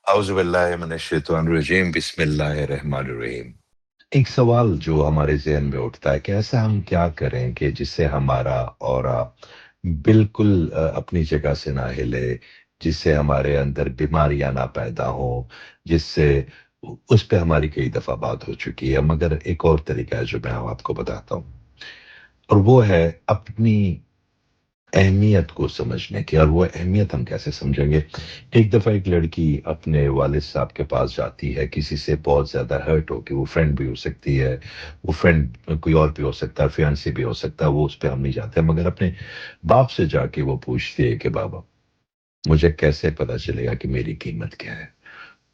اعوذ باللہ من الشیطان الرجیم بسم اللہ الرحمن الرحیم۔ ایک سوال جو ہمارے ذہن میں اٹھتا ہے کہ ایسا ہم کیا کریں کہ جس سے ہمارا اورا بالکل اپنی جگہ سے نہ ہلے، جس سے ہمارے اندر بیماریاں نہ پیدا ہوں، جس سے اس پہ ہماری کئی دفعہ بات ہو چکی ہے، مگر ایک اور طریقہ ہے جو میں آپ کو بتاتا ہوں، اور وہ ہے اپنی اہمیت کو سمجھنے کی۔ اور وہ اہمیت ہم کیسے سمجھیں گے؟ ایک دفعہ ایک لڑکی اپنے والد صاحب کے پاس جاتی ہے کسی سے بہت زیادہ ہرٹ ہو کے، وہ فرینڈ بھی ہو سکتی ہے، وہ فرینڈ کوئی اور بھی ہو سکتا ہے، فیانسی بھی ہو سکتا ہے، وہ اس پہ ہم نہیں جاتے، مگر اپنے باپ سے جا کے وہ پوچھتی ہے کہ بابا مجھے کیسے پتا چلے گا کہ میری قیمت کیا ہے؟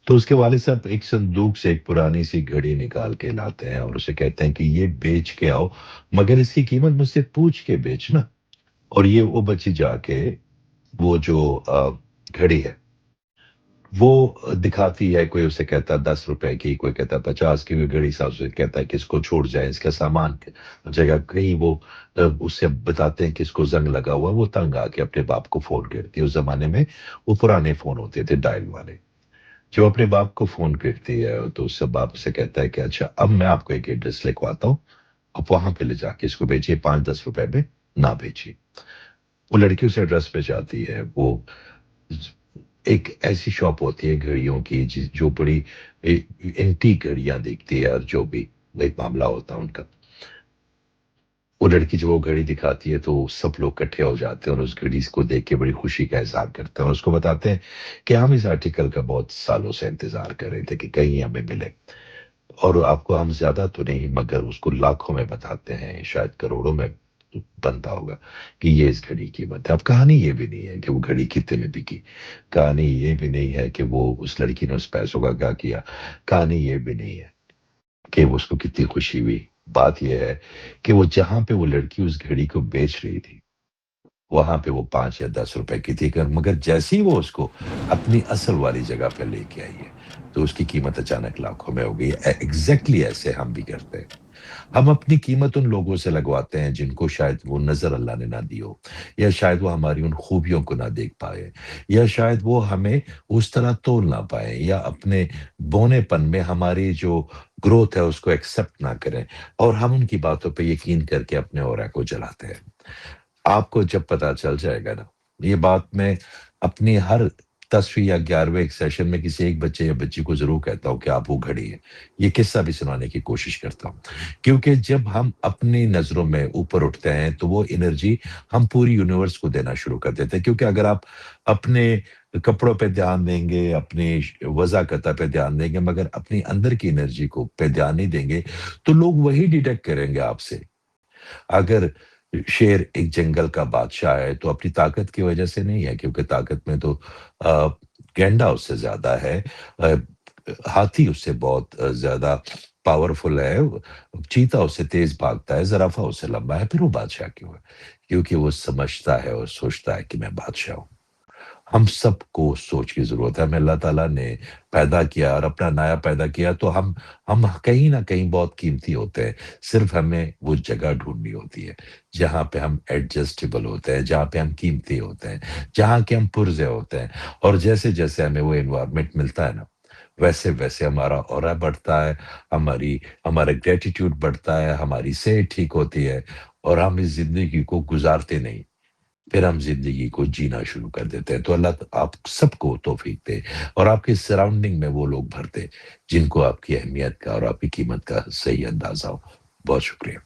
تو اس کے والد صاحب ایک صندوق سے ایک پرانی سی گھڑی نکال کے لاتے ہیں اور اسے کہتے ہیں کہ یہ بیچ کے آؤ، مگر اس کی قیمت مجھ سے پوچھ کے بیچنا۔ اور یہ وہ بچی جا کے وہ جو گھڑی ہے وہ دکھاتی ہے، کوئی اسے کہتا ہے 10 روپے کی، کوئی کہتا ہے 50 کی، کوئی گھڑی صاحب سے کہتا ہے کہ اس کو چھوڑ جائے، اس کا سامان جگہ کہیں وہ اس سے بتاتے ہیں کہ اس کو زنگ لگا ہوا ہے، وہ تنگ آ کے اپنے باپ کو فون کرتی ہے۔ اس زمانے میں وہ پرانے فون ہوتے تھے ڈائل والے، جو اپنے باپ کو فون کرتی ہے تو اس سے باپ سے کہتا ہے کہ اچھا اب میں آپ کو ایک ایڈریس لکھواتا ہوں، اب وہاں پہ لے جا کے اس کو بیچیے، 5-10 روپے میں نہ بیچیے۔ وہ لڑکی اس ایڈریس پہ جاتی ہے، وہ ایک ایسی شاپ ہوتی ہے گھڑیوں کی جو بڑی اینٹی گھڑیاں دیکھتی ہے، اور جو بھی ایک معاملہ ہوتا ہے ان کا، وہ لڑکی جو وہ گھڑی دکھاتی ہے تو سب لوگ اکٹھے ہو جاتے ہیں اور اس گھڑی کو دیکھ کے بڑی خوشی کا اظہار کرتے ہیں، اور اس کو بتاتے ہیں کہ ہم اس آرٹیکل کا بہت سالوں سے انتظار کر رہے تھے کہ کہیں ہمیں ملے، اور آپ کو ہم زیادہ تو نہیں مگر اس کو لاکھوں میں بتاتے ہیں، شاید کروڑوں میں بنتا ہوگا کہ یہ اس گھڑی کی قیمت ہے۔ اب کہانی یہ بھی نہیں ہے کہ وہ گھڑی کتنے میں بکی، کہانی یہ بھی نہیں ہے کہ وہ اس لڑکی نے اس پیسوں کا کیا کیا، کہانی یہ بھی نہیں ہے کہ وہ اس کو کتنی خوشی ہوئی۔ بات یہ ہے کہ وہ جہاں پہ وہ لڑکی اس گھڑی کو بیچ رہی تھی وہاں پہ وہ 5 یا 10 روپے کی تھی، مگر جیسے ہی وہ اس کو اپنی اصل والی جگہ پہ لے کے آئی ہے تو اس کی قیمت اچانک لاکھوں میں ہو گئی ہے۔ ایگزیکٹلی ایسے ہم بھی کرتے ہیں، ہم اپنی قیمت ان لوگوں سے لگواتے ہیں جن کو شاید وہ نظر اللہ نے نہ دی ہو، یا شاید وہ ہماری ان خوبیوں کو نہ دیکھ پائے، یا شاید وہ ہمیں اس طرح تول نہ پائے، یا اپنے بونے پن میں ہماری جو گروتھ ہے اس کو ایکسپٹ نہ کریں، اور ہم ان کی باتوں پہ یقین کر کے اپنے اورا کو جلاتے ہیں۔ آپ کو جب پتا چل جائے گا نا، یہ بات میں اپنی ہر 10ویں یا 11ویں ایک سیشن میں کسی ایک بچے یا بچی کو ضرور کہتا ہوں کہ آپ وہ گھڑی ہے، یہ قصہ بھی سنانے کی کوشش کرتا ہوں، کیونکہ جب ہم اپنی نظروں میں اوپر اٹھتے ہیں تو وہ انرجی ہم پوری یونیورس کو دینا شروع کر دیتے ہیں۔ کیونکہ اگر آپ اپنے کپڑوں پہ دھیان دیں گے، اپنی وضاقت پہ دھیان دیں گے، مگر اپنی اندر کی انرجی کو پہ دھیان نہیں دیں گے، تو لوگ وہی ڈیٹیکٹ کریں گے آپ سے۔ اگر شیر ایک جنگل کا بادشاہ ہے تو اپنی طاقت کی وجہ سے نہیں ہے، کیونکہ طاقت میں تو گینڈا اس سے زیادہ ہے، آ، ہاتھی اس سے بہت زیادہ پاورفل ہے، چیتا اس سے تیز بھاگتا ہے، زرافہ اس سے لمبا ہے، پھر وہ بادشاہ کیوں ہے؟ کیونکہ وہ سمجھتا ہے اور سوچتا ہے کہ میں بادشاہ ہوں۔ ہم سب کو سوچ کی ضرورت ہے۔ ہمیں اللہ تعالیٰ نے پیدا کیا اور اپنا نایا پیدا کیا، تو ہم کہیں نہ کہیں بہت قیمتی ہوتے ہیں، صرف ہمیں وہ جگہ ڈھونڈنی ہوتی ہے جہاں پہ ہم ایڈجسٹیبل ہوتے ہیں، جہاں پہ ہم قیمتی ہوتے ہیں، جہاں کے ہم پرزے ہوتے ہیں، اور جیسے جیسے ہمیں وہ انوائرمنٹ ملتا ہے نا، ویسے ویسے ہمارا اورا بڑھتا ہے، ہمارا گریٹیٹیوڈ بڑھتا ہے، ہماری صحت ٹھیک ہوتی ہے، اور ہم اس زندگی کو گزارتے نہیں، پھر ہم زندگی کو جینا شروع کر دیتے ہیں۔ تو اللہ آپ سب کو توفیق دے، اور آپ کے سراؤنڈنگ میں وہ لوگ بھر دے جن کو آپ کی اہمیت کا اور آپ کی قیمت کا صحیح اندازہ ہو۔ بہت شکریہ۔